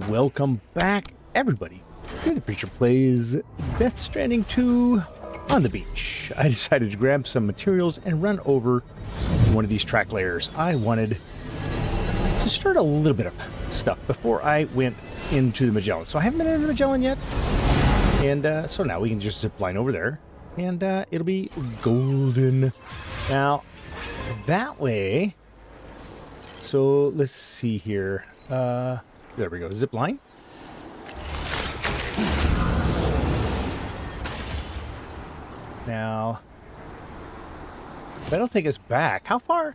Welcome back, everybody, to the Preacher Plays Death Stranding 2 on the beach. I decided to grab some materials and run over one of these track layers. I wanted to start a little bit of stuff before I went into the Magellan. So I haven't been into the Magellan yet, and so now we can just zip line over there, and it'll be golden. Now, that way, so let's see here. There we go, zip line. Now, that'll take us back. How far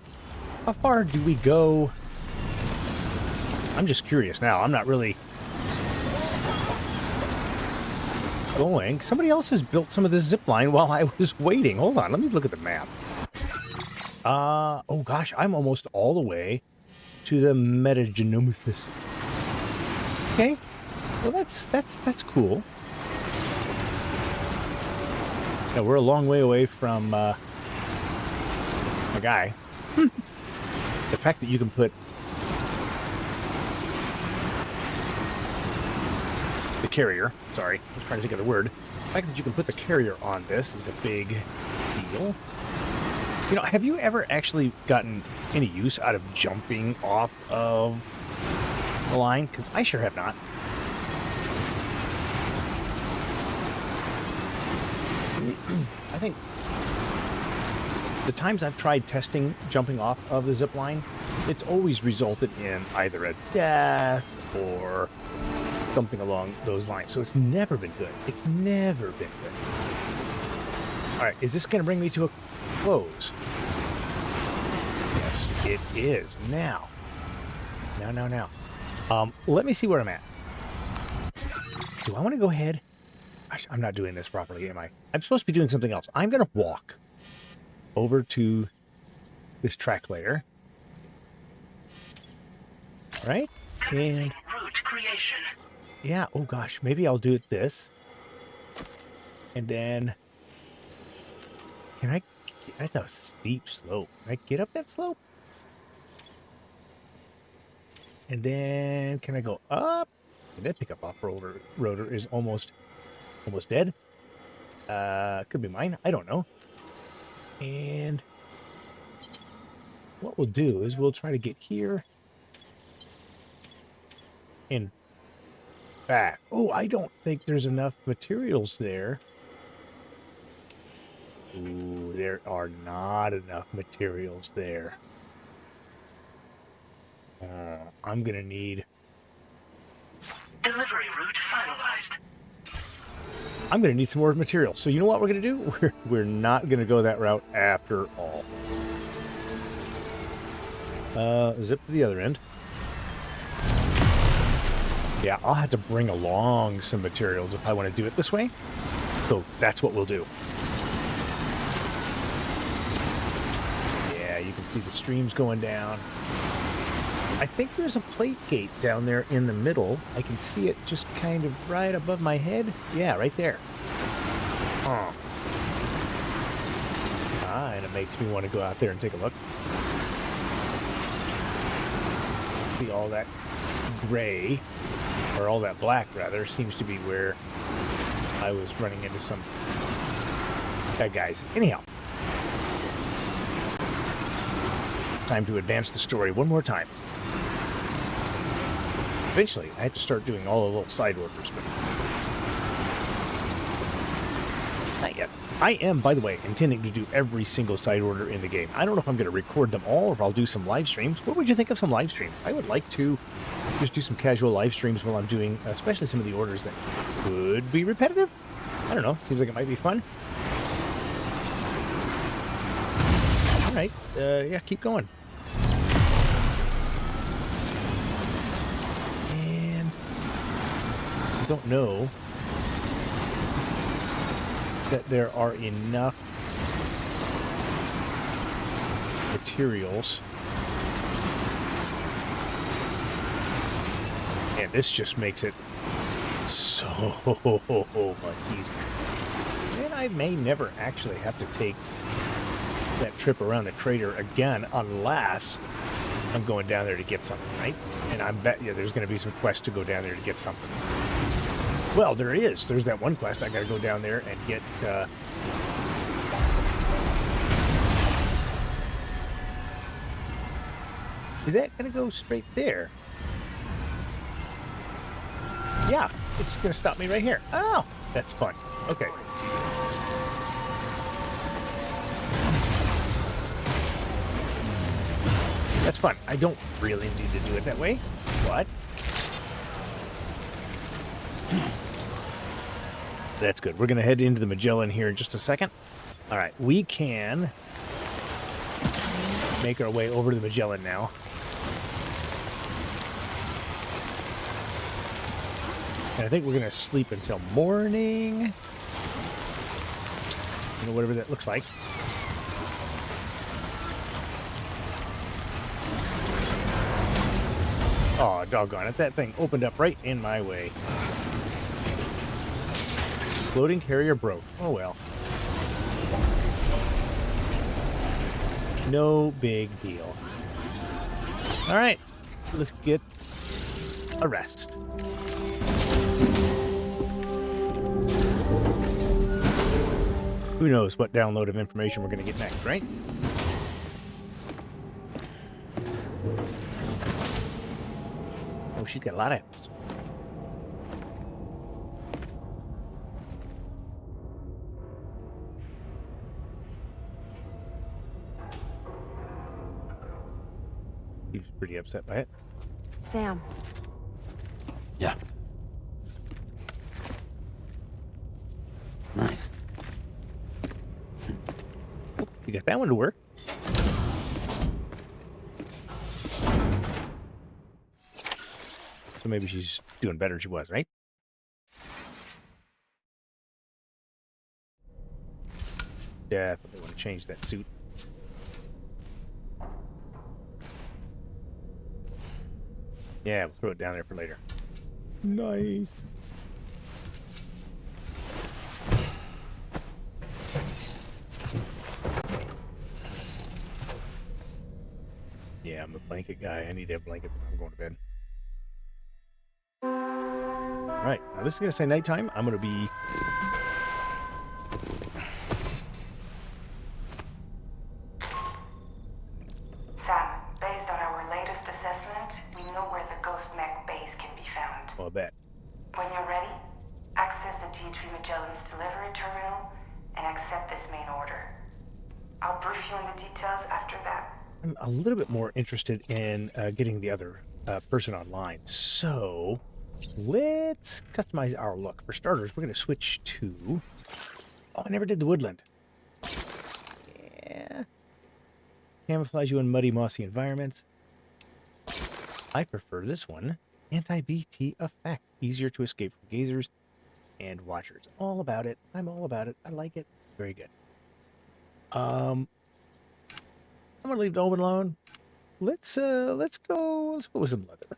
do we go? I'm just curious now. I'm not really going. Somebody else has built some of this zip line while I was waiting. Hold on, let me look at the map. Oh gosh, I'm almost all the way to the Metagenomethus. Okay, well that's cool. Yeah, we're a long way away from my guy. The fact that you can put the carrier, sorry, I was trying to think of the word. The fact that you can put the carrier on this is a big deal. You know, have you ever actually gotten any use out of jumping off of the line? Because I sure have not. I think the times I've tried testing jumping off of the zip line, it's always resulted in either a death or something along those lines. So it's never been good. It's never been good. All right, is this going to bring me to a close? Yes, it is. Now. Let me see where I'm at. Do I want to go ahead? Gosh, I'm not doing this properly, am I? I'm supposed to be doing something else. I'm going to walk over to this track layer. All right? And route creation. Yeah, oh gosh, maybe I'll do it this. And then that's a steep slope. Can I get up that slope? And then can I go up? And that pickup off-roader rotor is almost dead. Could be mine. I don't know. And what we'll do is we'll try to get here and back. Oh, I don't think there's enough materials there. Ooh, there are not enough materials there. I'm gonna need... Delivery route finalized. I'm gonna need some more materials. So you know what we're gonna do? We're not gonna go that route after all. Zip to the other end. Yeah, I'll have to bring along some materials if I want to do it this way. So that's what we'll do. Yeah, you can see the streams going down. I think there's a plate gate down there in the middle. I can see it just kind of right above my head. Yeah, right there. And it makes me want to go out there and take a look. See all that gray, or all that black rather, seems to be where I was running into some bad guys. Anyhow, time to advance the story one more time. Eventually, I had to start doing all the little side orders, but not yet. I am, by the way, intending to do every single side order in the game. I don't know if I'm going to record them all or if I'll do some live streams. What would you think of some live streams? I would like to just do some casual live streams while I'm doing, especially some of the orders that could be repetitive. I don't know. Seems like it might be fun. All right. Yeah, keep going. And I don't know that there are enough materials. And this just makes it so much easier. And I may never actually have to take that trip around the crater again unless I'm going down there to get something, right? And I bet you there's going to be some quests to go down there to get something. Well, there is. There's that one quest. I got to go down there and get... Is that going to go straight there? Yeah, it's going to stop me right here. Oh, that's fun. Okay. That's fun. I don't really need to do it that way, but... That's good. We're going to head into the Magellan here in just a second. All right, we can make our way over to the Magellan now. And I think we're going to sleep until morning. You know, whatever that looks like. Oh, doggone it. That thing opened up right in my way. Floating carrier broke. Oh, well. No big deal. All right. Let's get a rest. Who knows what download of information we're going to get next, right? Oh, she's got a lot of apples. He was pretty upset by it. Sam. Yeah. Nice. You got that one to work. So maybe she's doing better than she was, right? Definitely want to change that suit. Yeah, we'll throw it down there for later. Nice. Yeah, I'm a blanket guy. I need to have blankets when I'm going to bed. All right, now this is going to say nighttime. I'm going to be... Sam, based on our latest assessment, we know where the Ghost Mech base can be found. Oh, I bet. When you're ready, access the G3 Magellan's delivery terminal and accept this main order. I'll brief you on the details after that. I'm a little bit more interested in getting the other person online. So let's customize our look. For starters, we're going to switch to... Oh, I never did the woodland. Yeah. Camouflage you in muddy, mossy environments. I prefer this one. Anti-BT effect. Easier to escape from gazers and watchers. All about it. I'm all about it. I like it. Very good. I'm gonna leave Dolman alone. Let's go with some leather.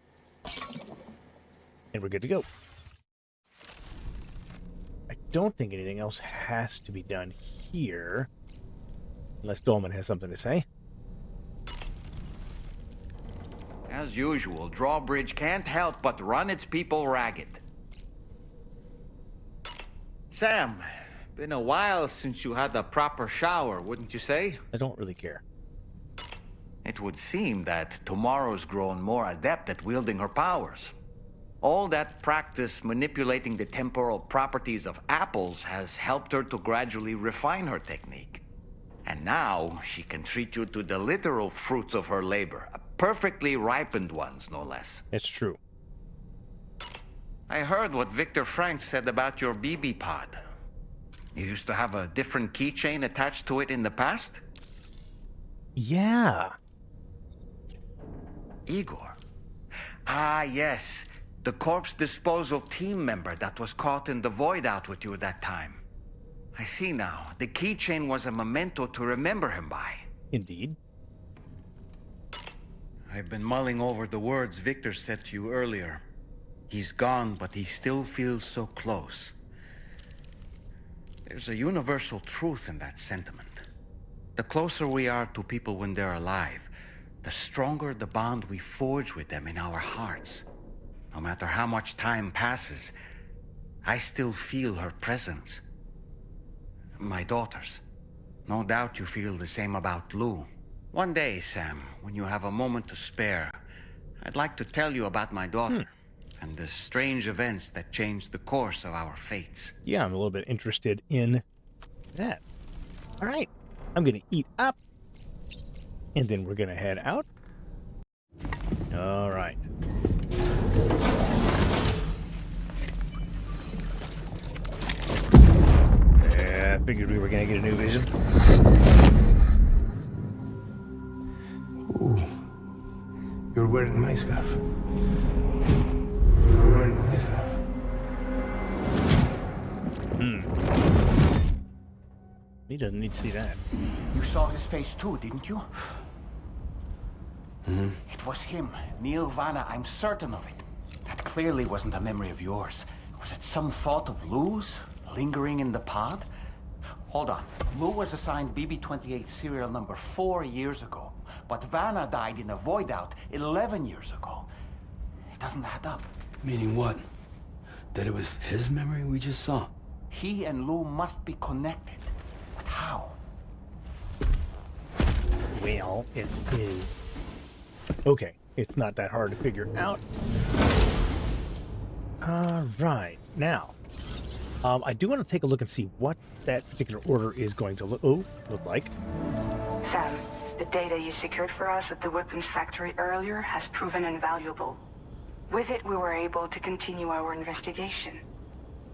And we're good to go. I don't think anything else has to be done here. Unless Dolman has something to say. As usual, Drawbridge can't help but run its people ragged. Sam, been a while since you had a proper shower, wouldn't you say? I don't really care. It would seem that tomorrow's grown more adept at wielding her powers. All that practice manipulating the temporal properties of apples has helped her to gradually refine her technique. And now she can treat you to the literal fruits of her labor, perfectly ripened ones, no less. It's true. I heard what Victor Frank said about your BB pod. You used to have a different keychain attached to it in the past? Yeah. Igor. Ah, yes. The corpse disposal team member that was caught in the void out with you that time. I see now. The keychain was a memento to remember him by. Indeed. I've been mulling over the words Victor said to you earlier. He's gone, but he still feels so close. There's a universal truth in that sentiment. The closer we are to people when they're alive, the stronger the bond we forge with them in our hearts. No matter how much time passes, I still feel her presence. My daughters. No doubt you feel the same about Lou. One day, Sam, when you have a moment to spare, I'd like to tell you about my daughter and the strange events that changed the course of our fates. Yeah, I'm a little bit interested in that. All right, I'm going to eat up, and then we're going to head out. All right. Yeah, I figured we were going to get a new vision. Ooh, you're wearing my scarf. You're wearing my scarf. He doesn't need to see that. You saw his face too, didn't you? Mm-hmm. It was him, Neil Vanna, I'm certain of it. That clearly wasn't a memory of yours. Was it some thought of Lou's, lingering in the pod? Hold on. Lou was assigned BB-28 serial number 4 years ago, but Vanna died in a void out 11 years ago. It doesn't add up. Meaning what? That it was his memory we just saw? He and Lou must be connected. But how? Well, it is. Okay, it's not that hard to figure out. All right, now, I do want to take a look and see what that particular order is going to look like. Sam, the data you secured for us at the weapons factory earlier has proven invaluable. With it, we were able to continue our investigation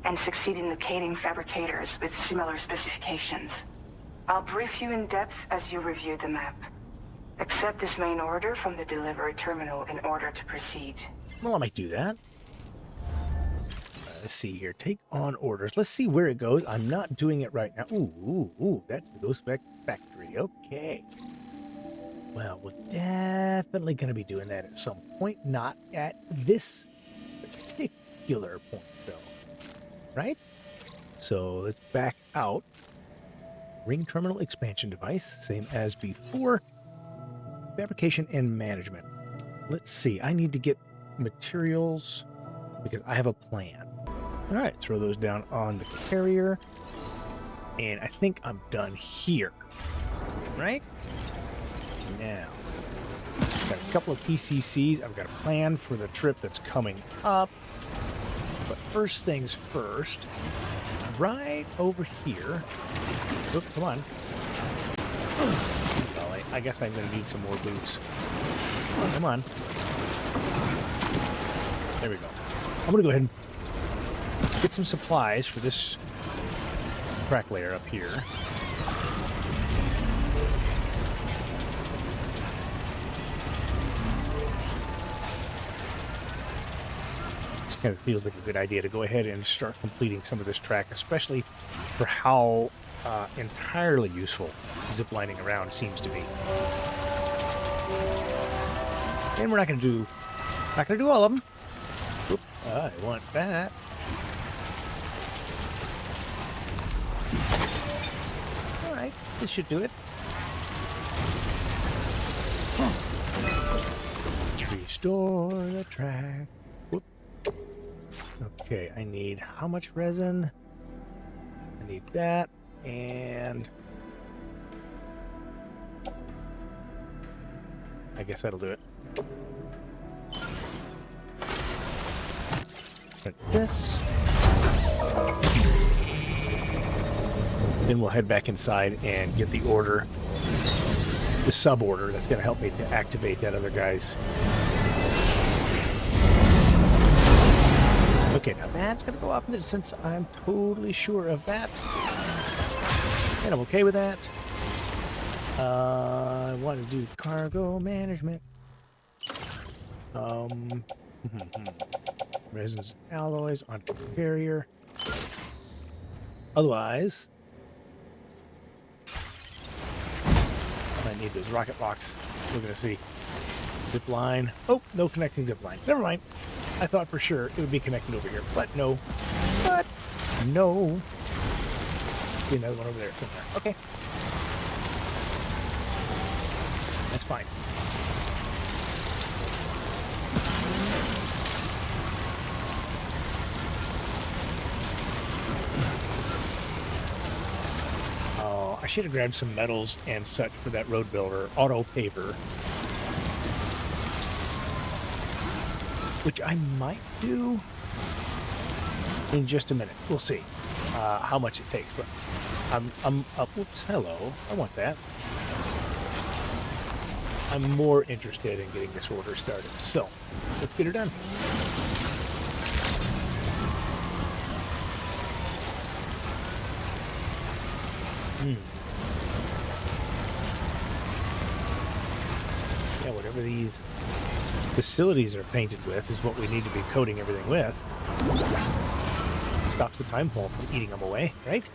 and succeed in locating fabricators with similar specifications. I'll brief you in depth as you review the map. Accept this main order from the delivery terminal in order to proceed. Well, I might do that. Let's see here. Take on orders. Let's see where it goes. I'm not doing it right now. Ooh, that's the Ghost Factory. Okay. Well, we're definitely going to be doing that at some point. Not at this particular point, though. Right? So let's back out. Ring terminal expansion device. Same as before. Fabrication and management. Let's see. I need to get materials because I have a plan. All right, throw those down on the carrier. And I think I'm done here. Right? Now, got a couple of PCCs. I've got a plan for the trip that's coming up. But first things first, right over here. Oop, come on. Well, I guess I'm going to need some more boots. Oh, come on. There we go. I'm going to go ahead and get some supplies for this crack layer up here. Just kind of feels like a good idea to go ahead and start completing some of this track, especially for how entirely useful ziplining around seems to be. And we're not going to do all of them. Oop, I want that. All right, this should do it. Restore the track. Whoop. Okay, I need how much resin? I need that, and I guess that'll do it. Like this. Then we'll head back inside and get the order, the sub order that's going to help me to activate that other guy's. Okay, now that's going to go off in the distance. I'm totally sure of that. And I'm okay with that. I want to do cargo management. Resins, alloys onto the carrier. Otherwise, I need those rocket blocks. We're going to see. Zip line. Oh, no connecting zip line. Never mind. I thought for sure it would be connected over here, but no. But no. See another one over there somewhere. Okay. That's fine. should have grabbed some metals and such for that road builder auto paver, which I might do in just a minute. We'll see how much it takes. But I'm up. Whoops, hello. I want that. I'm more interested in getting this order started. So let's get her done. Yeah, whatever these facilities are painted with is what we need to be coating everything with. Stops the timefall from eating them away, right?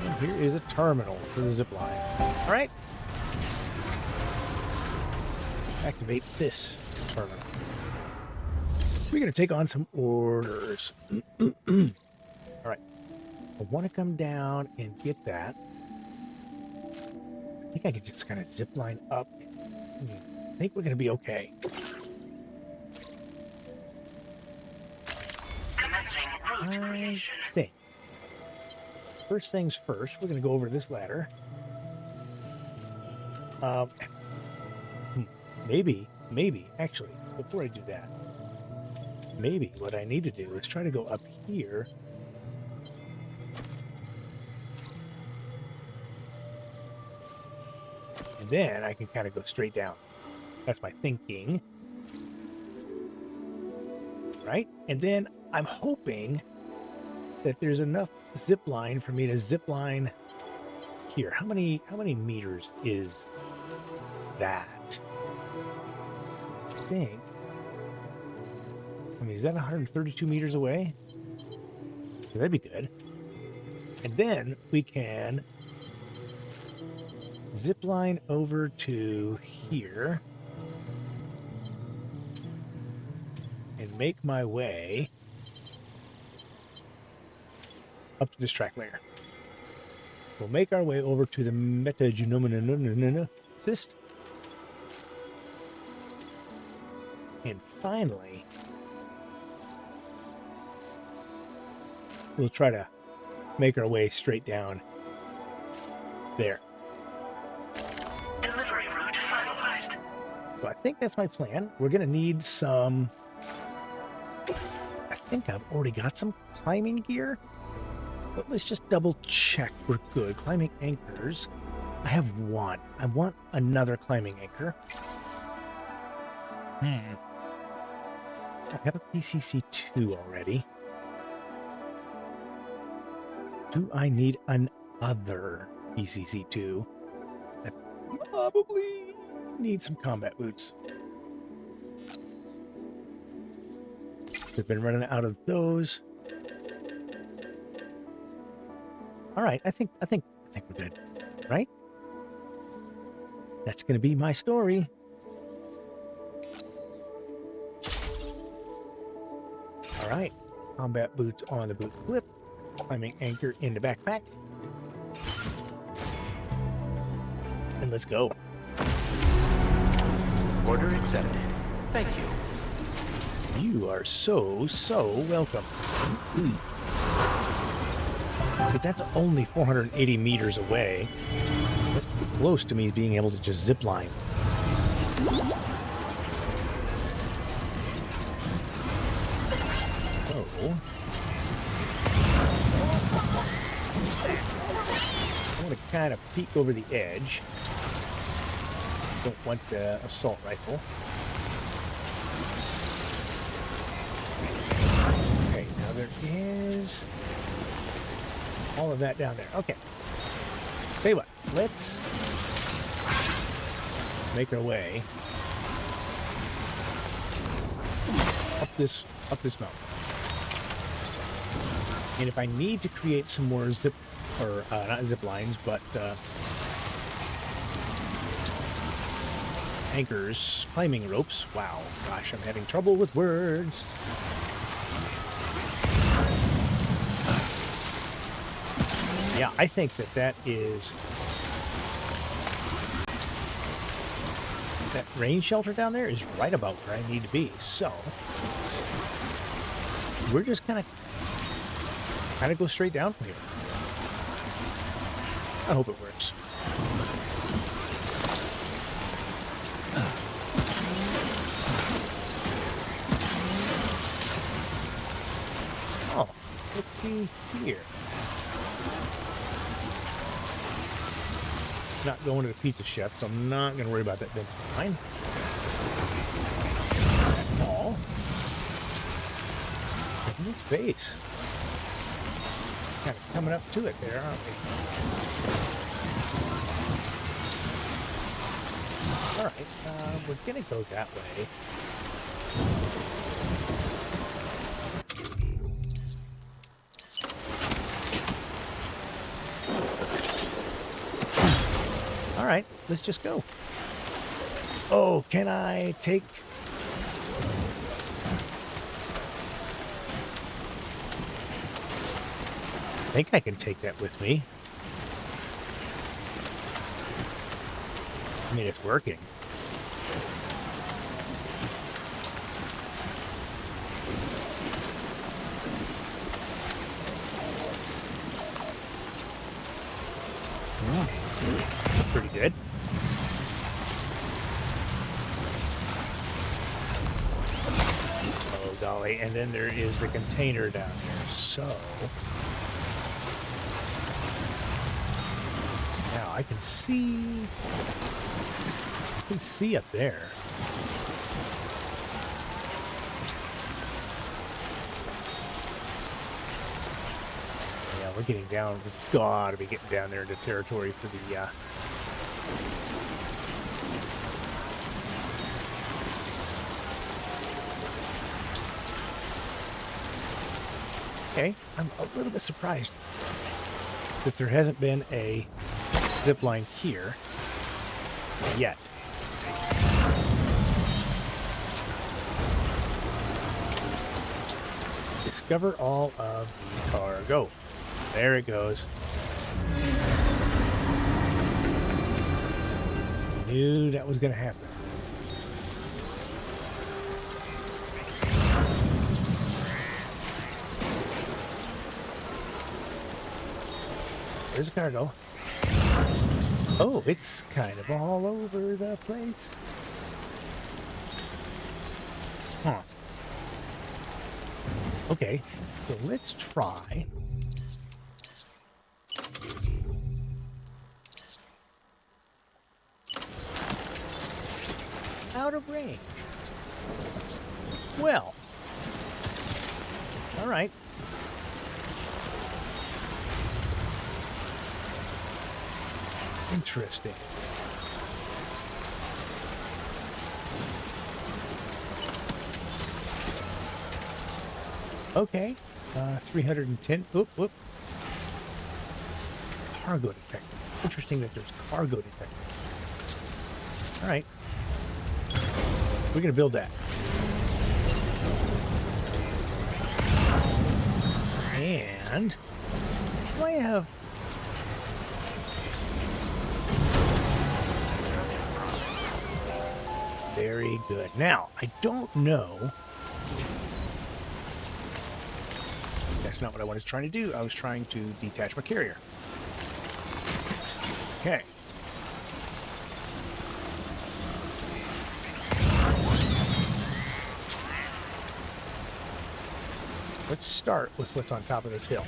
And here is a terminal for the zip line. All right. Activate this terminal. We're going to take on some orders. All right. I want to come down and get that. I think I could just kind of zip line up. I think we're going to be okay. Commencing route creation. I think. First things first, we're going to go over this ladder. Maybe, actually, before I do that, maybe what I need to do is try to go up here. And then I can kind of go straight down. That's my thinking. Right? And then I'm hoping that there's enough zip line for me to zip line here. How many meters is that? I mean, is that 132 meters away? So that'd be good. And then we can zip line over to here and make my way up to this track layer. We'll make our way over to the metagenomicyst. And finally, we'll try to make our way straight down there. Delivery route finalized. So I think that's my plan. We're going to need some... I think I've already got some climbing gear. But let's just double check we're good. Climbing anchors. I have one. I want another climbing anchor. I have a PCC2 already. Do I need another PCC2? I probably need some combat boots. We've been running out of those. All right, I think we're good, right? That's going to be my story. All right, combat boots on the boot clip, climbing anchor in the backpack, and let's go. Order accepted. Thank you. You are so welcome. So that's only 480 meters away. That's close to me being able to just zip line. Oh. I want to kind of peek over the edge. Don't want the assault rifle. Okay, now there is all of that down there. Okay. Tell you what, let's make our way up this mountain. And if I need to create some more not zip lines, but anchors, climbing ropes. Wow, gosh, I'm having trouble with words. Yeah, I think that rain shelter down there is right about where I need to be. So we're just kind of go straight down from here. I hope it works. Oh, looky here. Not going to the pizza chef, so I'm not going to worry about that vintage wine at all. Look at its face. Kind of coming up to it there, aren't we? All right, we're going to go that way. All right, let's just go. Oh, can I take... I think I can take that with me. I mean, it's working. Pretty good. Oh, golly. And then there is the container down there. So... now I can see up there. Yeah, we're getting down. We've got to be getting down there into territory for the okay, I'm a little bit surprised that there hasn't been a zip line here yet. Discover all of the cargo. There it goes. Knew that was going to happen. There's the cargo. Oh, it's kind of all over the place. Huh. Okay, so let's try. Out of range. Well. All right. Interesting. Okay, 310. Oop, whoop. Cargo detector. Interesting that there's cargo detector. All right, we're gonna build that. And do I have? Very good. Now, I don't know. That's not what I was trying to do. I was trying to detach my carrier. Okay. Let's start with what's on top of this hill.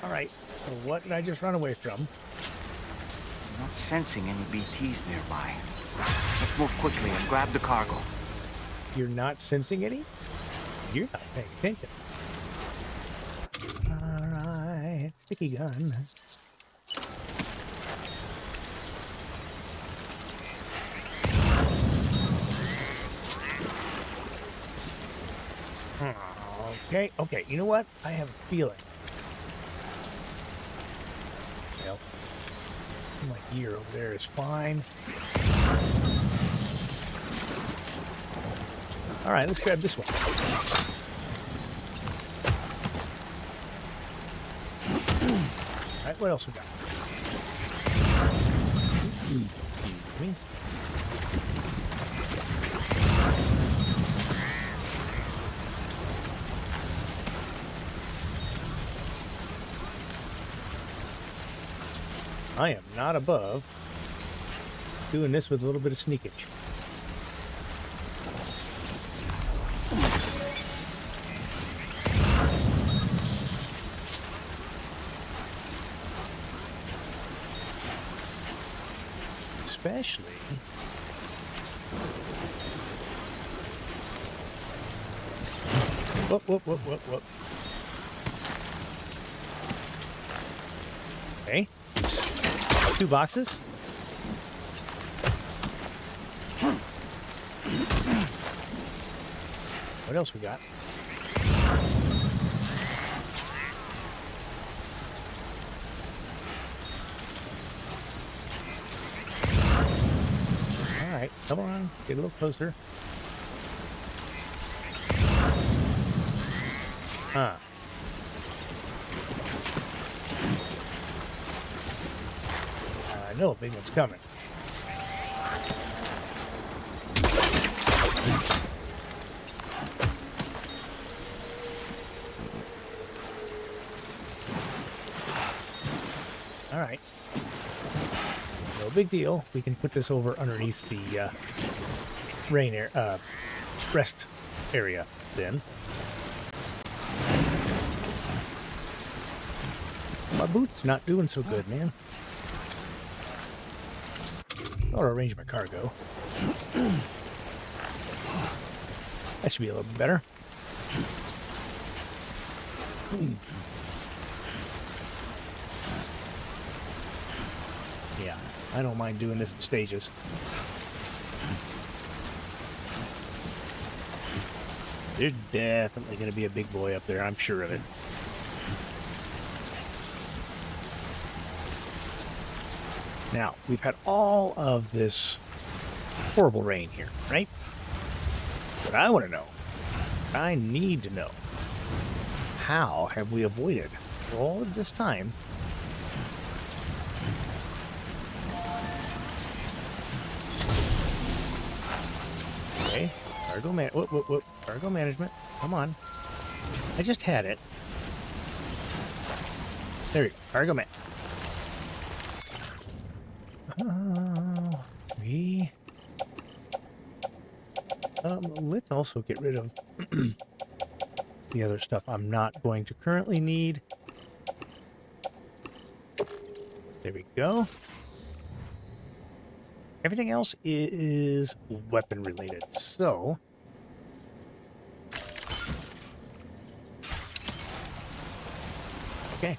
All right. So what did I just run away from? I'm not sensing any BTs nearby. Let's move quickly and grab the cargo. You're not sensing any? You're not paying attention. All right, sticky gun. Okay, you know what? I have a feeling. Well, my gear over there is fine. All right, let's grab this one. All right, what else we got? Excuse me. I am not above doing this with a little bit of sneakage. Especially whoop. Okay. 2 boxes. What else we got? All right, come on, get a little closer. Huh. I know a big one's coming. All right. No big deal. We can put this over underneath the rest area then. My boot's not doing so good, man. I'll arrange my cargo. That should be a little bit better. Yeah, I don't mind doing this in stages. There's definitely going to be a big boy up there, I'm sure of it. Now, we've had all of this horrible rain here, right? What I want to know, I need to know, how have we avoided all of this time okay, cargo management, come on. I just had it. There we go, cargo man. 3. Let's also get rid of the other stuff I'm not going to currently need. There we go. Everything else is weapon related, so okay.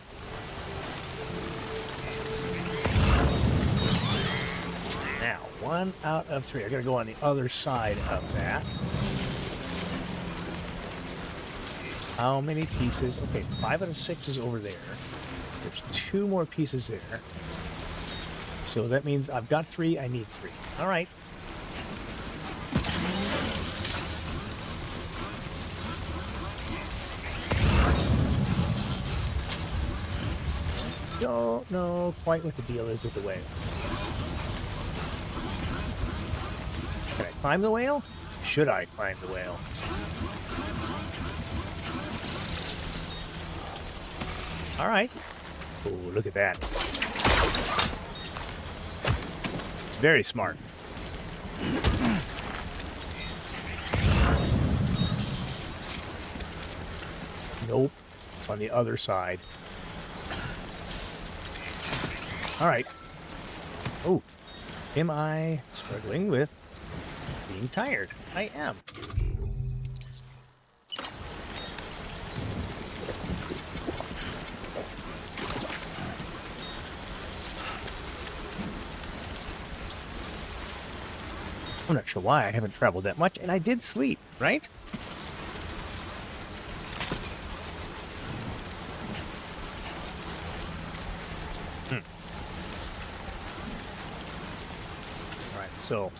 Now, 1 out of 3. I gotta go on the other side of that. How many pieces? Okay, 5 out of 6 is over there. There's 2 more pieces there. So that means I've got 3, I need 3. All right. Don't know quite what the deal is with the whale. Can I climb the whale? Should I climb the whale? All right. Oh, look at that. Very smart. Nope. It's on the other side. All right. Oh, am I struggling with being tired? I am. I'm not sure why I haven't traveled that much, and I did sleep, right? Alright, so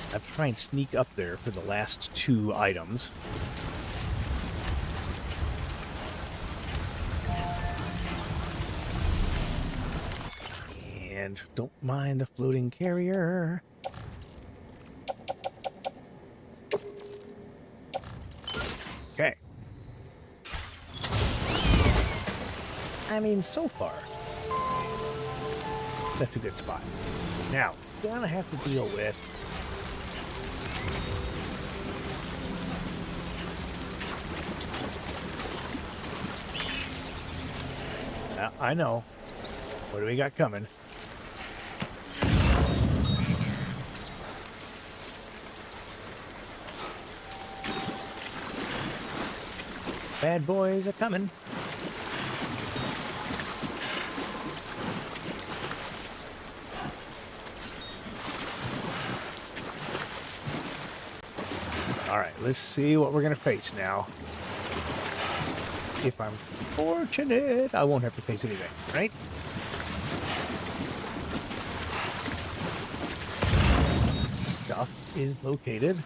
I have to try and sneak up there for the last 2 items. land. Don't mind the floating carrier. Okay. I mean, so far, that's a good spot. Now, gonna have to deal with I know. What do we got coming? Bad boys are coming. All right, let's see what we're going to face now. If I'm fortunate, I won't have to face anything, right? Stuff is located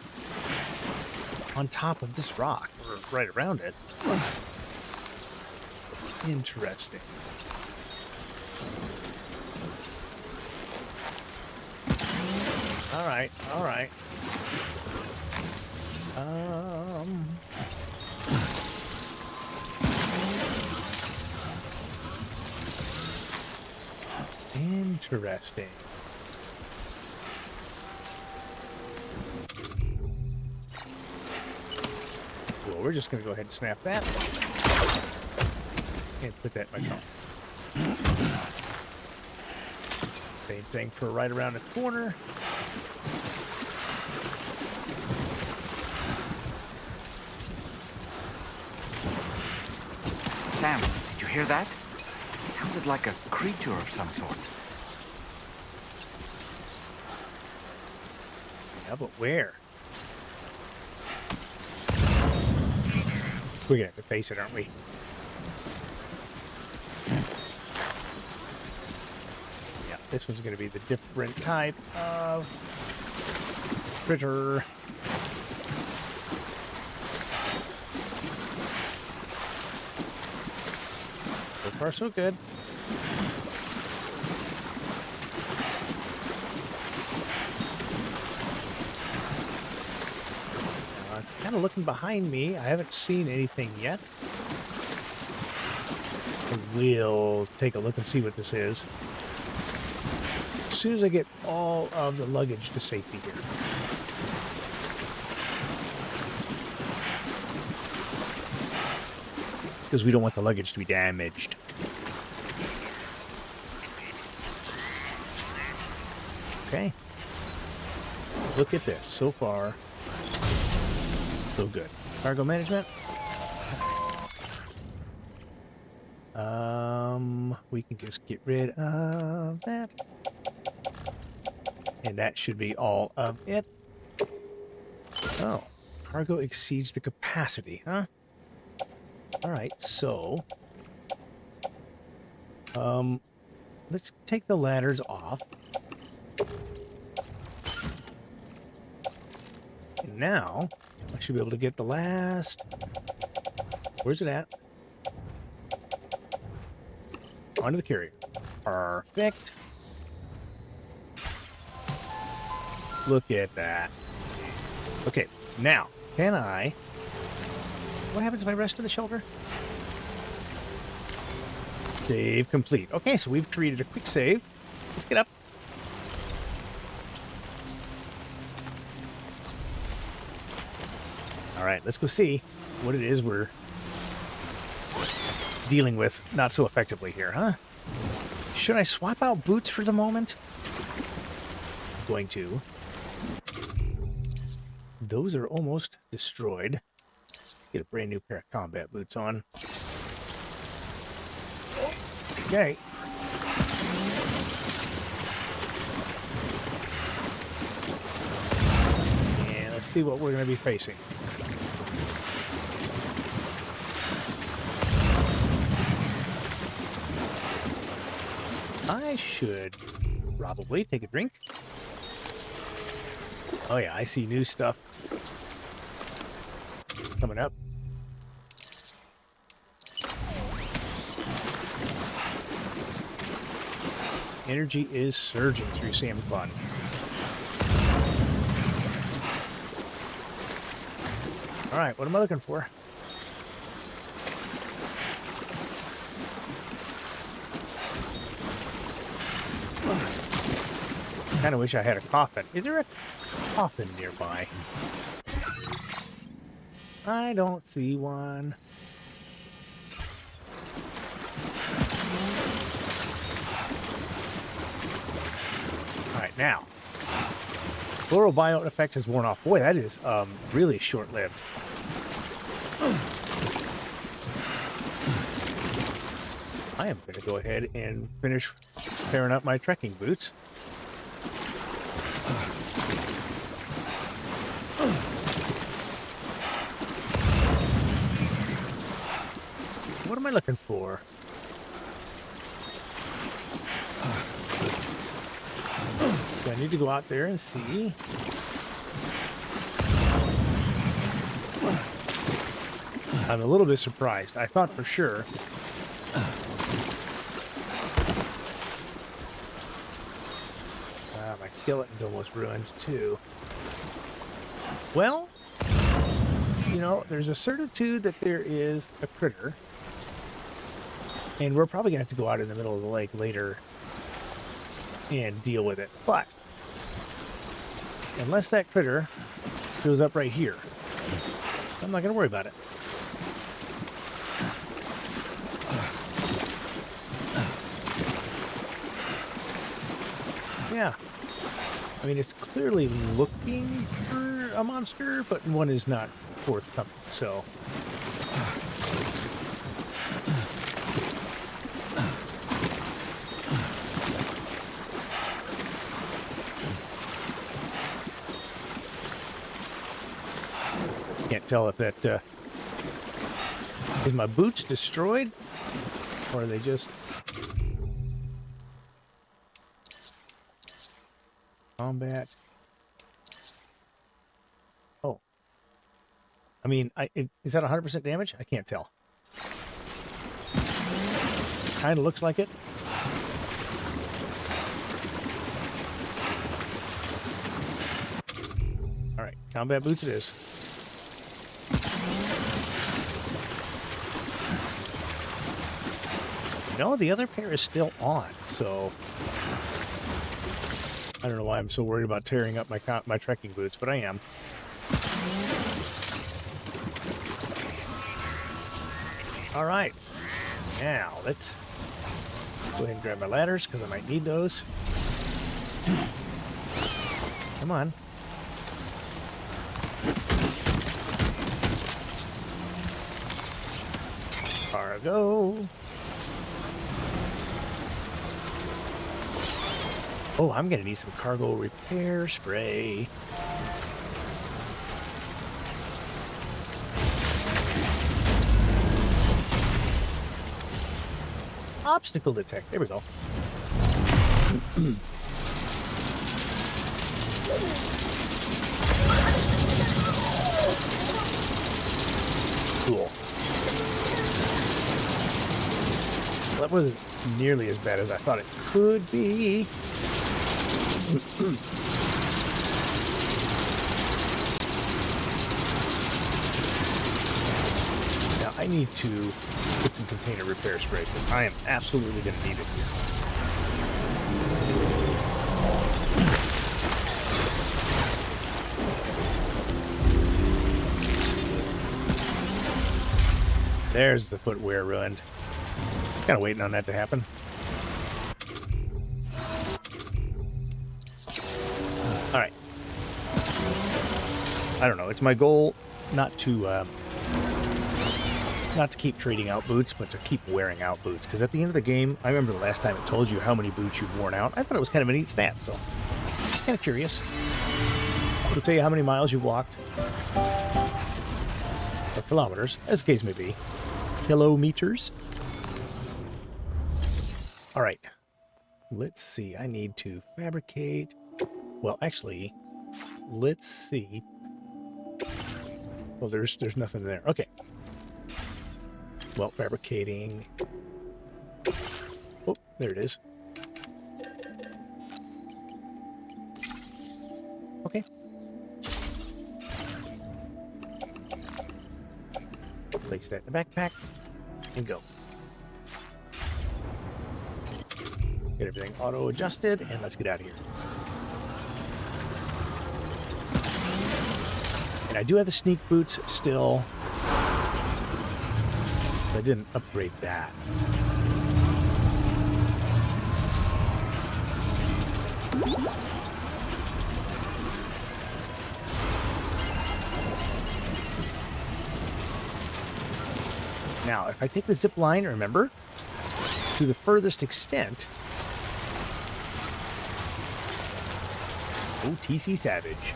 on top of this rock, or right around it. Interesting. All right, all right. Interesting. Well, we're just going to go ahead and snap that. And put that in my phone. Same thing for right around the corner. Sam, did you hear that? It sounded like a creature of some sort. Yeah, but where? We're gonna have to face it, aren't we? Yeah, this one's gonna be the different type of critter. So far, so good. It's kind of looking behind me. I haven't seen anything yet. We'll take a look and see what this is as soon as I get all of the luggage to safety here. Because we don't want the luggage to be damaged. Okay. Look at this. So far, so good. Cargo management. We can just get rid of that. And that should be all of it. Oh, cargo exceeds the capacity, huh? All right, so let's take the ladders off. And now I should be able to get the last. Where's it at? Onto the carrier. Perfect. Look at that. Okay, now can I? What happens if I rest to the shoulder? Save complete. Okay, so we've created a quick save. Let's get up. All right, let's go see what it is we're dealing with not so effectively here, huh? Should I swap out boots for the moment? I'm going to. Those are almost destroyed. Get a brand new pair of combat boots on. Okay. And let's see what we're going to be facing. I should probably take a drink. Oh yeah, I see new stuff coming up. energy is surging through Sam Fun. All right, what am I looking for? Kind of wish I had a coffin. Is there a coffin nearby? I don't see one. All right, now. Floral bio effect has worn off. Boy, that is really short-lived. I am going to go ahead and finish pairing up my trekking boots. What am I looking for? Do I need to go out there and see? I'm a little bit surprised. I thought for sure. My skeleton's almost ruined too. Well, you know, there's a certitude that there is a critter. And we're probably going to have to go out in the middle of the lake later and deal with it. But unless that critter goes up right here, I'm not going to worry about it. Yeah. I mean, it's clearly looking for a monster, but one is not forthcoming, so... Can't tell if that is my boots destroyed or are they just combat. Oh, I mean, is that 100% damage? I can't tell. Kind of looks like it. All right, combat boots it is. No, the other pair is still on, so I don't know why I'm so worried about tearing up my trekking boots, but I am. All right, now let's go ahead and grab my ladders because I might need those. Come on. Cargo. Oh, I'm gonna need some cargo repair spray. Obstacle detect. There we go. Cool. Well, that wasn't nearly as bad as I thought it could be. Now I need to get some container repair spray because I am absolutely going to need it here. There's the footwear ruined. Kind of waiting on that to happen. All right. I don't know. It's my goal not to keep trading out boots, but to keep wearing out boots. Because at the end of the game, I remember the last time it told you how many boots you've worn out. I thought it was kind of a neat stat, so just kind of curious. It'll tell you how many miles you've walked, or kilometers, as the case may be. Kilometers. All right. Let's see. I need to fabricate. Well, actually, let's see. Well, there's nothing there. Okay. Well, fabricating. Oh, there it is. Place that in the backpack and go. Get everything auto-adjusted, and let's get out of here. And I do have the sneak boots still. I didn't upgrade that. Now, if I take the zip line, remember, to the furthest extent. Oh, TC Savage.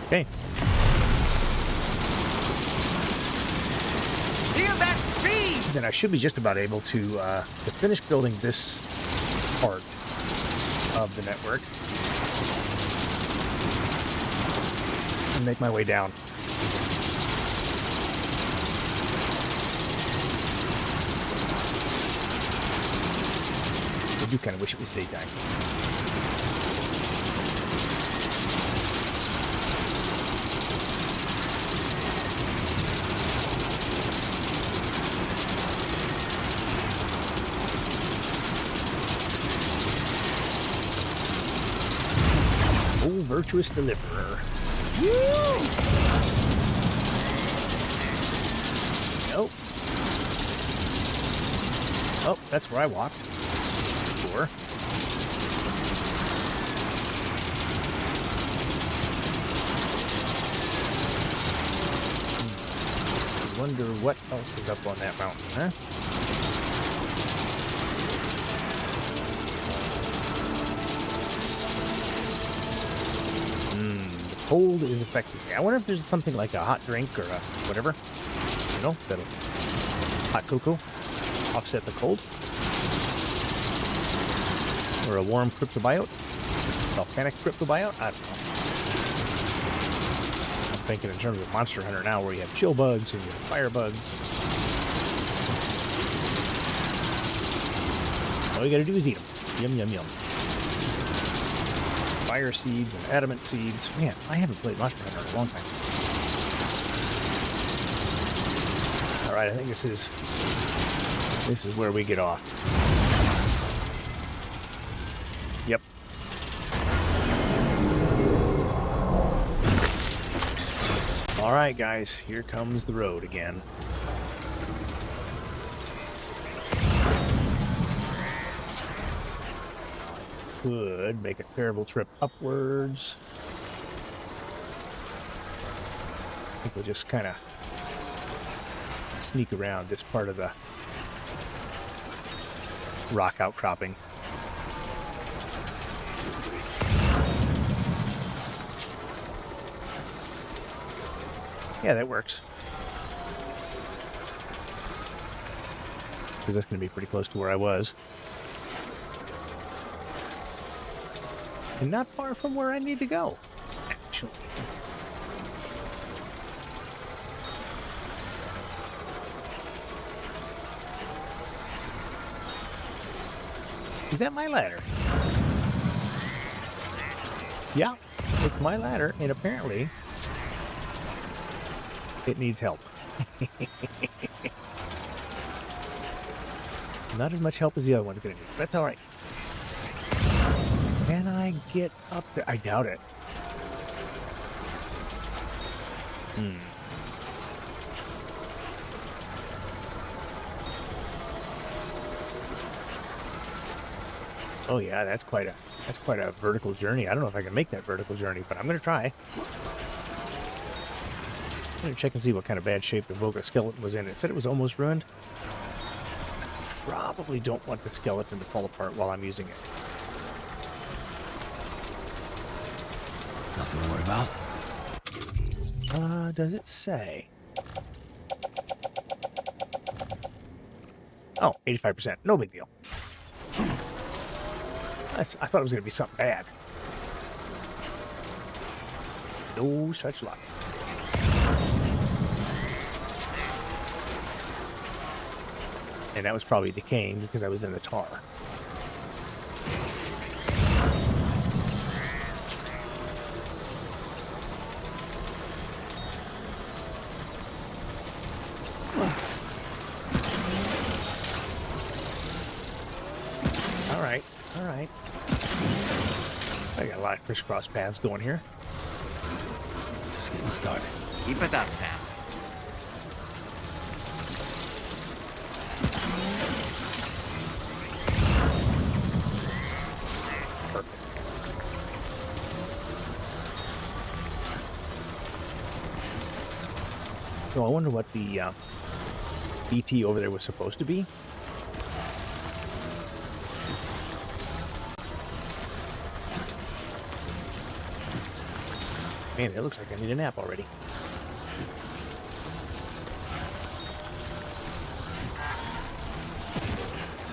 Okay. Feel that speed! Then I should be just about able to finish building this part of the network and make my way down. I do kind of wish it was daytime. Oh, virtuous deliverer. Woo! Nope. Oh, that's where I walked. Sure. I wonder what else is up on that mountain, huh? The cold is affecting me. I wonder if there's something like a hot drink or a whatever, you know, that'll hot cocoa offset the cold. Or a warm cryptobiote? Volcanic cryptobiote? I don't know. I'm thinking in terms of Monster Hunter now, where you have chill bugs and you have fire bugs. All you gotta do is eat them. Yum, yum, yum. Fire seeds and adamant seeds. Man, I haven't played Monster Hunter in a long time. Alright, I think this is where we get off. Yep. All right, guys, here comes the road again. Could make a terrible trip upwards. I think we'll just kind of sneak around this part of the rock outcropping. Yeah, that works. Because that's going to be pretty close to where I was. And not far from where I need to go, actually. Is that my ladder? Yeah, it's my ladder, and apparently it needs help. Not as much help as the other one's gonna need. That's all right. Can I get up there? I doubt it. Oh yeah, that's quite a vertical journey. I don't know if I can make that vertical journey, but I'm gonna try. I'm gonna check and see what kind of bad shape the Voga skeleton was in. It said it was almost ruined. Probably don't want the skeleton to fall apart while I'm using it. Nothing to worry about. Does it say? Oh, 85%. No big deal. I thought it was going to be something bad. No such luck. And that was probably decaying because I was in the tar. right, all right. I got a lot of crisscross paths going here. Just getting started. Keep it up, Sam. Perfect. So I wonder what the ET over there was supposed to be. Man, it looks like I need a nap already.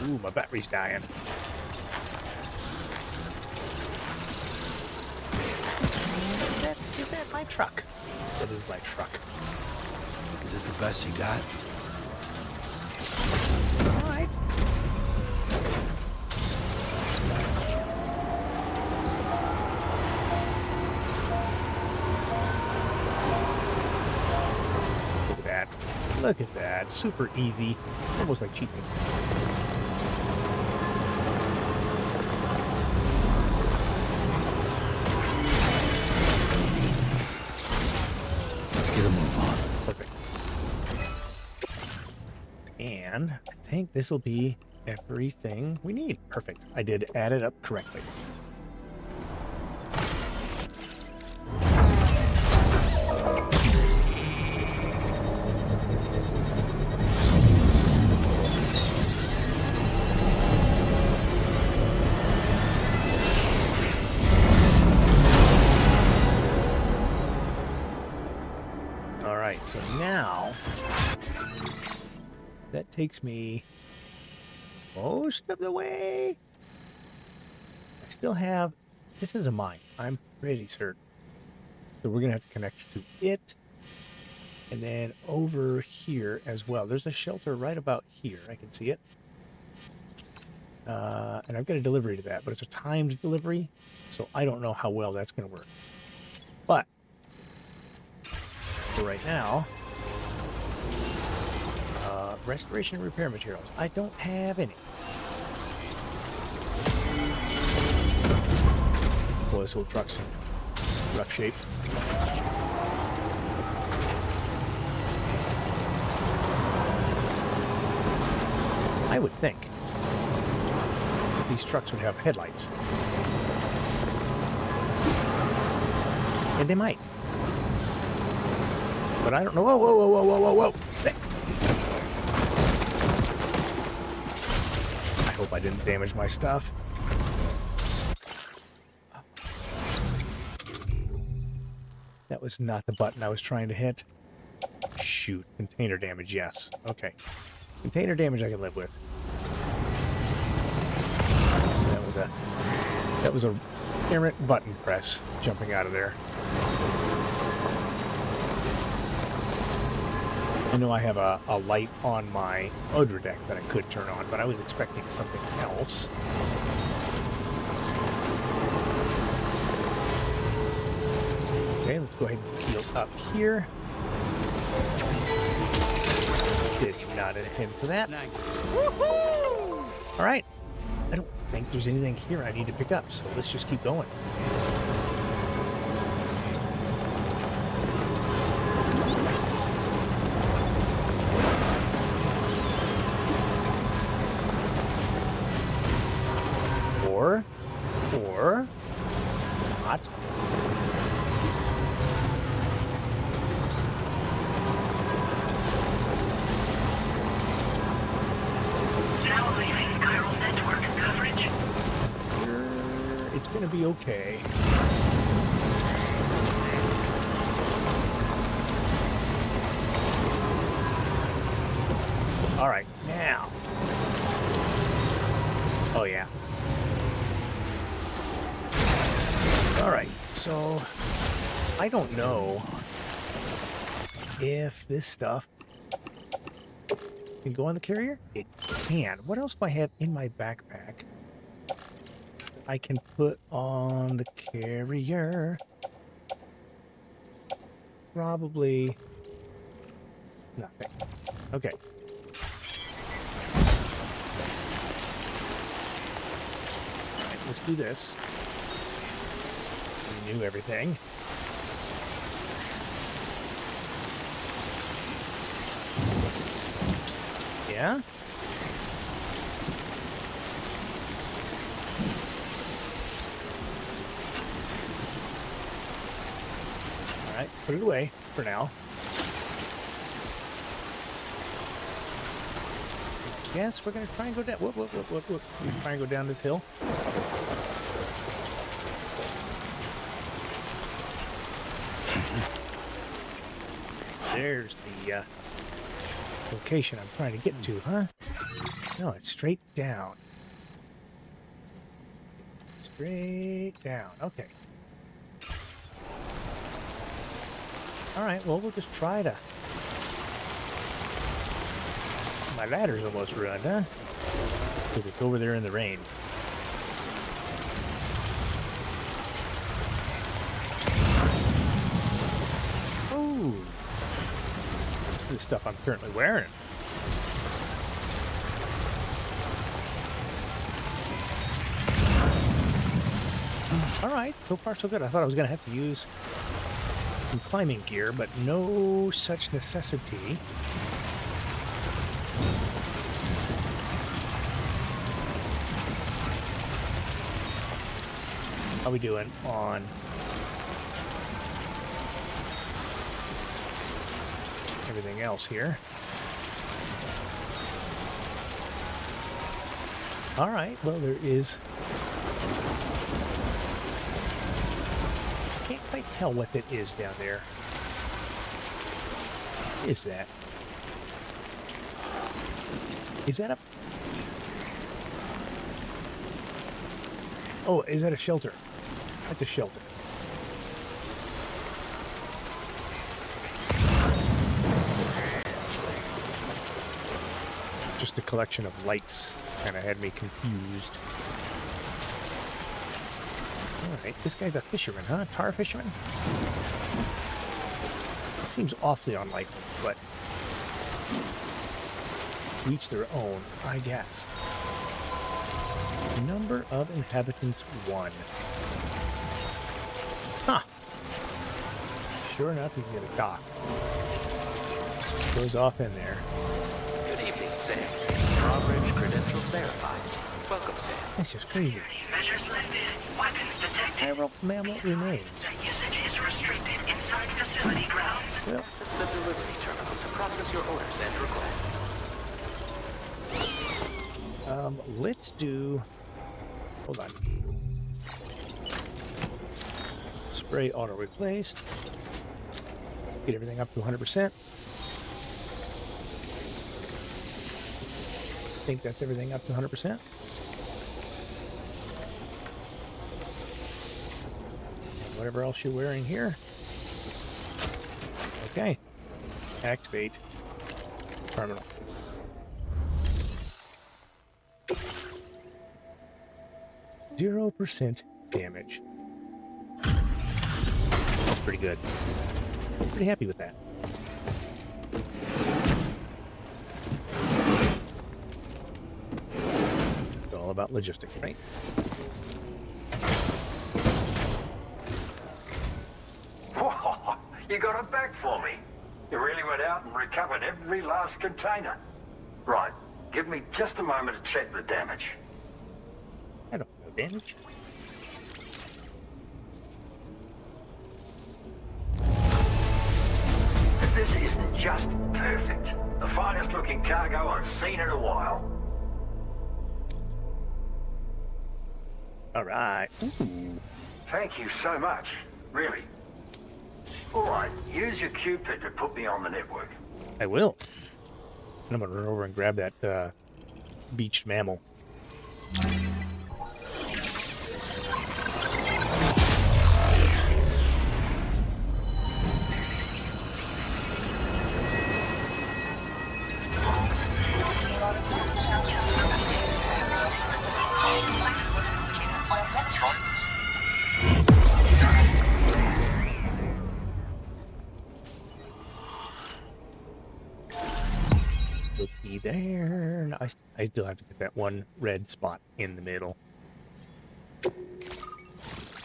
Ooh, my battery's dying. Is that my truck? That is my truck. Is this the best you got? All right. Look at that. Look at that. Super easy. Almost like cheating. Let's get a move on. Perfect. And I think this will be everything we need. Perfect. I did add it up correctly. All right, so now that takes me most of the way. I still have, this is a mine, I'm pretty certain. So we're gonna have to connect to it. And then over here as well. There's a shelter right about here. I can see it. And I've got a delivery to that, but it's a timed delivery. So I don't know how well that's gonna work. But for right now, restoration and repair materials. I don't have any. Boy, this whole truck's in rough shape. I would think these trucks would have headlights. And they might. But I don't know. Whoa, whoa, whoa, whoa, whoa, whoa, whoa. I hope I didn't damage my stuff. That was not the button I was trying to hit. Shoot. Container damage, yes. Okay. Container damage I can live with. That was a errant button press jumping out of there. I know I have a light on my odor deck that I could turn on, but I was expecting something else. Okay, let's go ahead and heal up here. Did not intend for that. Woohoo! All right. I don't think there's anything here I need to pick up, so let's just keep going. Or not. Now leaving chiral network coverage. It's gonna be okay. All right, now. Oh yeah. All right, so I don't know if this stuff can go on the carrier. It can. What else do I have in my backpack I can put on the carrier? Probably nothing. Okay. let's do this. Renew everything. Yeah? Alright, put it away for now. Yes, we're gonna try and go down. Whoop. We're gonna try and go down this hill. There's the location I'm trying to get to, huh? No, it's straight down. Straight down. Okay. All right. Well, we'll just try to. My ladder's almost ruined, huh? Because it's over there in the rain. Ooh. This is the stuff I'm currently wearing. Alright, so far so good. I thought I was going to have to use some climbing gear, but no such necessity. How we doing on everything else here? All right, well, there is... Can't quite tell what that is down there. What is that? Is that a... Oh, is that a shelter? That's a shelter. Just a collection of lights kind of had me confused. Alright, this guy's a fisherman, huh? Tar fisherman? Seems awfully unlikely, but each their own, I guess. Number of inhabitants, 1. Huh. Sure enough, he's gonna dock. Goes off in there. Good evening, Sam. Drawbridge credentials verified. Welcome, Sam. That's just crazy. Measures lifted. Weapons detected. Viral mammal remains. Usage is restricted inside facility grounds. Well, Access the delivery terminal to process your orders and requests. let's do... Hold on. Spray auto replaced. Get everything up to 100%. I think that's everything up to 100%. Whatever else you're wearing here. Okay. Activate terminal. %0 damage. That's pretty good. Pretty happy with that. It's all about logistics, right? You got it back for me. You really went out and recovered every last container. Right, give me just a moment to check the damage. I don't know damage. This isn't just perfect. The finest looking cargo I've seen in a while. All right. Ooh. Thank you so much, really. All right, use your Cupid to put me on the network. I will. And I'm gonna run over and grab that beached mammal. Looky there. I still have to get that one red spot in the middle.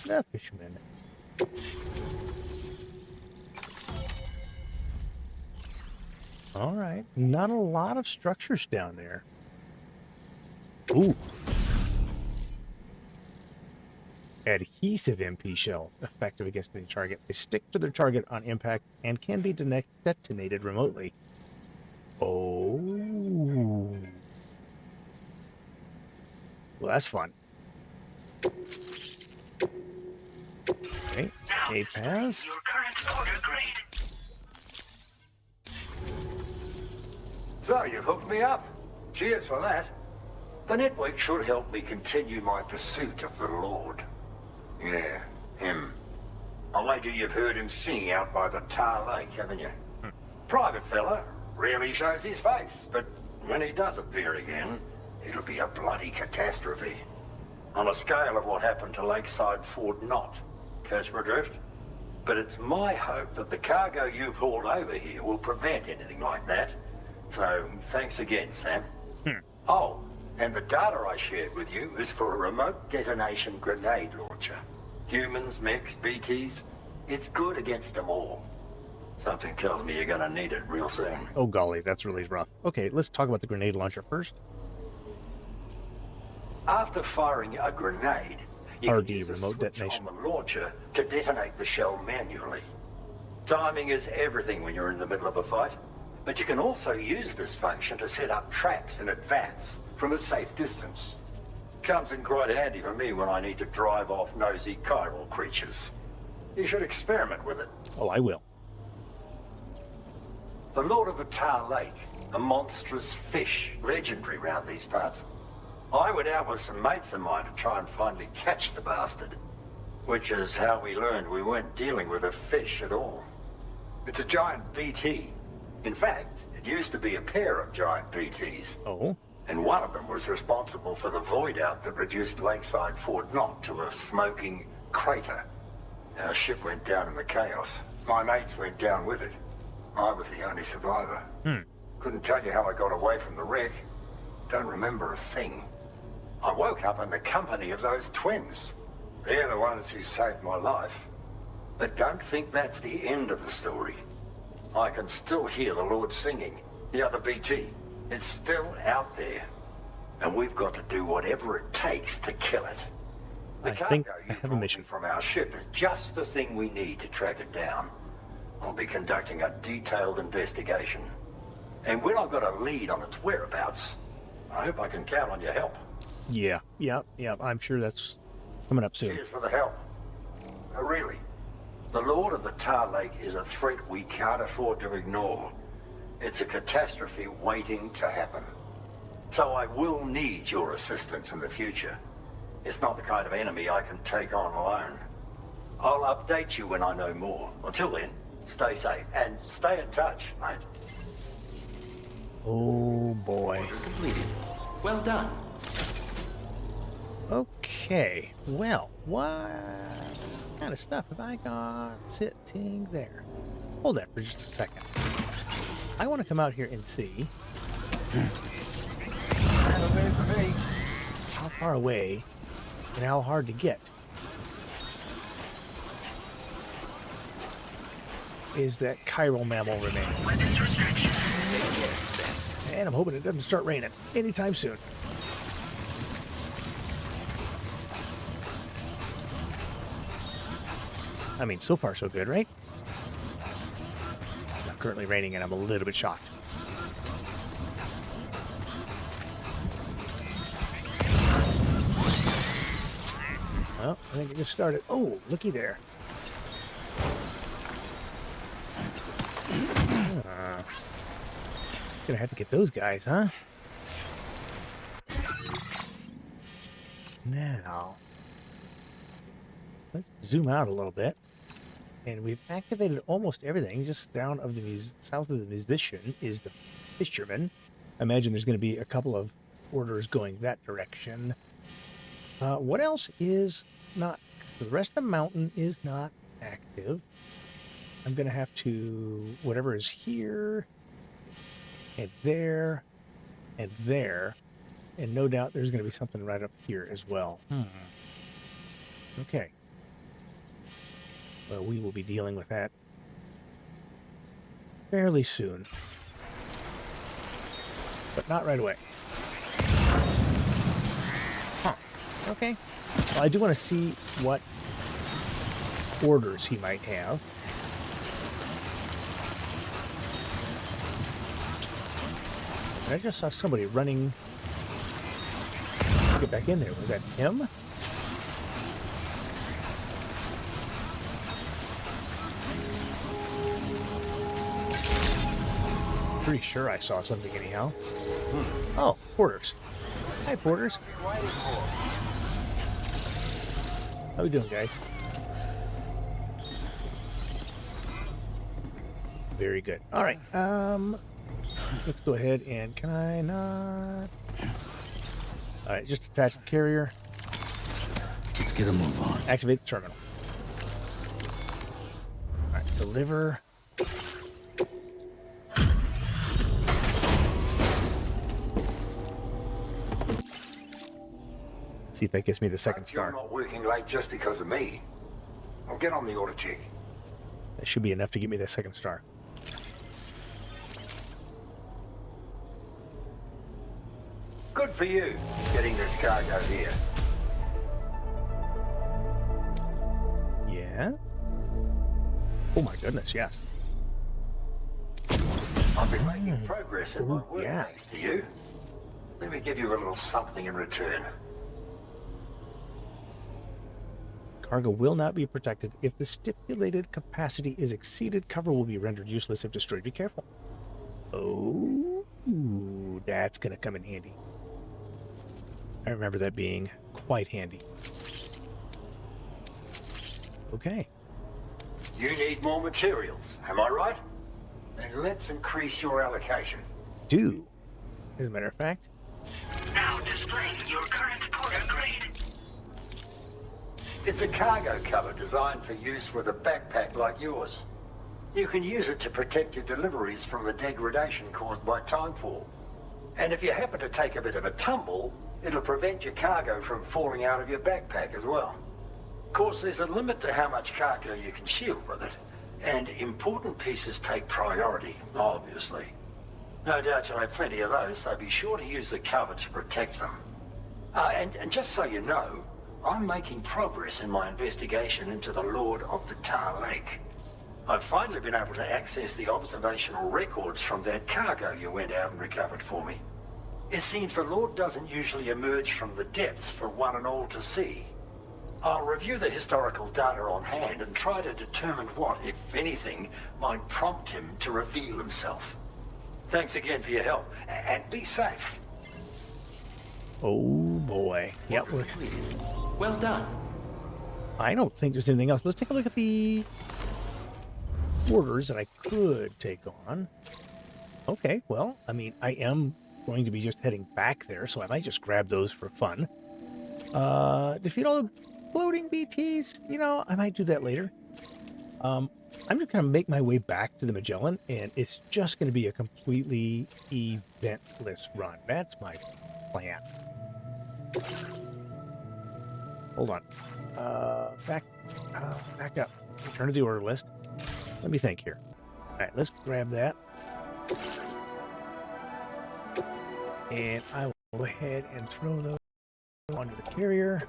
The Fisherman. All right. Not a lot of structures down there. Ooh. Adhesive MP shells, effective against any target. They stick to their target on impact and can be detonated remotely. Oh. Well, that's fun. Okay. A pass. Your current order grade. So you've hooked me up. Cheers for that. The network should help me continue my pursuit of the Lord. Yeah, him. I wager you've heard him sing out by the Tar Lake, haven't you? Private fella, rarely shows his face, but when he does appear again, it'll be a bloody catastrophe. On a scale of what happened to Lakeside Fort Knott. Catch my drift? But it's my hope that the cargo you pulled over here will prevent anything like that. So, thanks again, Sam. Oh, and the data I shared with you is for a remote detonation grenade launcher. Humans, mechs, BTs, it's good against them all. Something tells me you're gonna need it real soon. Oh, golly, that's really rough. Okay, let's talk about the grenade launcher first. After firing a grenade, you RD, can use a remote switch detonation. on the launcher to detonate the shell manually. Timing is everything when you're in the middle of a fight, but you can also use this function to set up traps in advance from a safe distance. Comes in quite handy for me when I need to drive off nosy chiral creatures. You should experiment with it. Oh, I will. The Lord of the Tar Lake, a monstrous fish, legendary round these parts. I went out with some mates of mine to try and finally catch the bastard, which is how we learned we weren't dealing with a fish at all. It's a giant BT. In fact, it used to be a pair of giant BTs. Oh. And one of them was responsible for the void out that reduced Lakeside Fort Knott to a smoking crater. Our ship went down in the chaos. My mates went down with it. I was the only survivor. Couldn't tell you how I got away from the wreck. Don't remember a thing. I woke up in the company of those twins. They're the ones who saved my life. But don't think that's the end of the story. I can still hear the Lord singing, the other BT. It's still out there. And we've got to do whatever it takes to kill it. The I think cargo I you have a brought me mission. from our ship is just the thing we need to track it down. I'll be conducting a detailed investigation. And when I've got a lead on its whereabouts, I hope I can count on your help. Yeah. I'm sure that's coming up soon. Cheers for the help. Really, the Lord of the Tar Lake is a threat we can't afford to ignore. It's a catastrophe waiting to happen. So I will need your assistance in the future. It's not the kind of enemy I can take on alone. I'll update you when I know more. Until then, stay safe and stay in touch, mate. Oh, boy. Completed. Well done. Okay. Well, what kind of stuff have I got sitting there? Hold that for just a second. I want to come out here and see how far away and how hard to get is that chiral mammal remaining. Weapons restrictions. And I'm hoping it doesn't start raining anytime soon. I mean, so far so good, right? It's not currently raining and I'm a little bit shocked. Well, I think it just started. Oh, looky there. Gonna have to get those guys, huh? Now, let's zoom out a little bit. And we've activated almost everything. Just down of the south of the musician is the Fisherman. I imagine there's going to be a couple of orders going that direction. What else is not? The rest of the mountain is not active. I'm going to have to, whatever is here, and there, and there, and no doubt there's going to be something right up here as well. Okay. Well, we will be dealing with that fairly soon. But not right away. Huh. Okay. Well, I do want to see what orders he might have. I just saw somebody running. Get back in there. Was that him? Pretty sure I saw something anyhow. Oh, porters. Hi, porters. How we doing, guys? Very good. All right. Let's go ahead and can I not? All right, just attach the carrier. Let's get a move on. Activate the terminal. All right, deliver. See if that gets me the second You're star. not working late just because of me. I'll get on the order check. That should be enough to get me that second star. Good for you, getting this cargo here. Yeah? Oh my goodness, yes. I've been making progress in my Ooh, work yeah. thanks to you. Let me give you a little something in return. Cargo will not be protected. If the stipulated capacity is exceeded, cover will be rendered useless if destroyed. Be careful. Oh, that's going to come in handy. I remember that being quite handy. Okay. You need more materials, am I right? Then let's increase your allocation. Do. As a matter of fact. Now displaying your current porter grade. It's a cargo cover designed for use with a backpack like yours. You can use it to protect your deliveries from the degradation caused by timefall. And if you happen to take a bit of a tumble, it'll prevent your cargo from falling out of your backpack as well. Of course, there's a limit to how much cargo you can shield with it, and important pieces take priority, obviously. No doubt you'll have plenty of those, so be sure to use the cover to protect them. And just so you know, I'm making progress in my investigation into the Lord of the Tar Lake. I've finally been able to access the observational records from that cargo you went out and recovered for me. It seems the Lord doesn't usually emerge from the depths for one and all to see. I'll review the historical data on hand and try to determine what, if anything, might prompt him to reveal himself. Thanks again for your help, and be safe. Oh boy. Yep. Well done. I don't think there's anything else. Let's take a look at the orders that I could take on. Okay, well, I mean, I am going to be just heading back there, so I might just grab those for fun. Defeat all the floating BTs, you know, I might do that later. I'm just going to make my way back to the Magellan, and it's just going to be a completely eventless run. That's my plan. Hold on. Back up. Return to the order list. Let me think here. All right, let's grab that. And I will go ahead and throw those onto the carrier.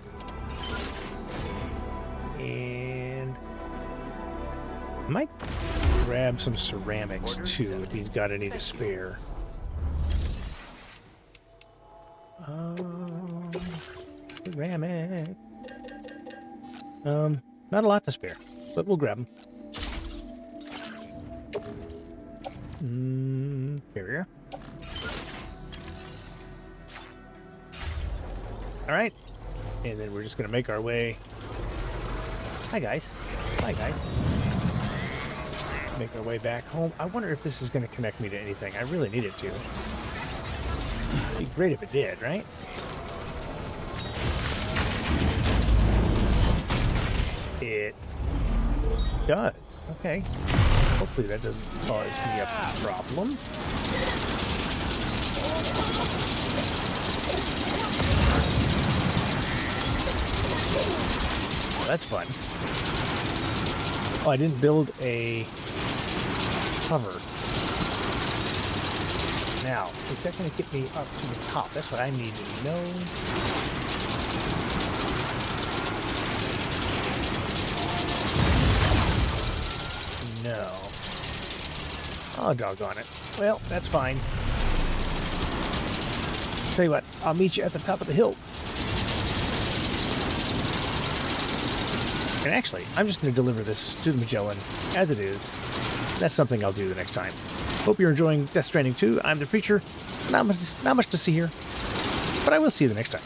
And I might grab some ceramics too if he's got any to spare. Ceramic. Not a lot to spare, but we'll grab them. Carrier. All right, and then we're just gonna make our way. Hi guys. Hi guys. Make our way back home. I wonder if this is gonna connect me to anything. I really need it to. It'd be great if it did, right? It does. Okay. Hopefully that doesn't cause me a problem. Well, that's fun. Oh, I didn't build a cover. Now, is that going to get me up to the top? That's what I need to know. No. Oh, doggone it. Well, that's fine. Tell you what, I'll meet you at the top of the hill. And actually, I'm just going to deliver this to the Magellan as it is. That's something I'll do the next time. Hope you're enjoying Death Stranding 2. I'm the Preacher. Not much to see here, but I will see you the next time.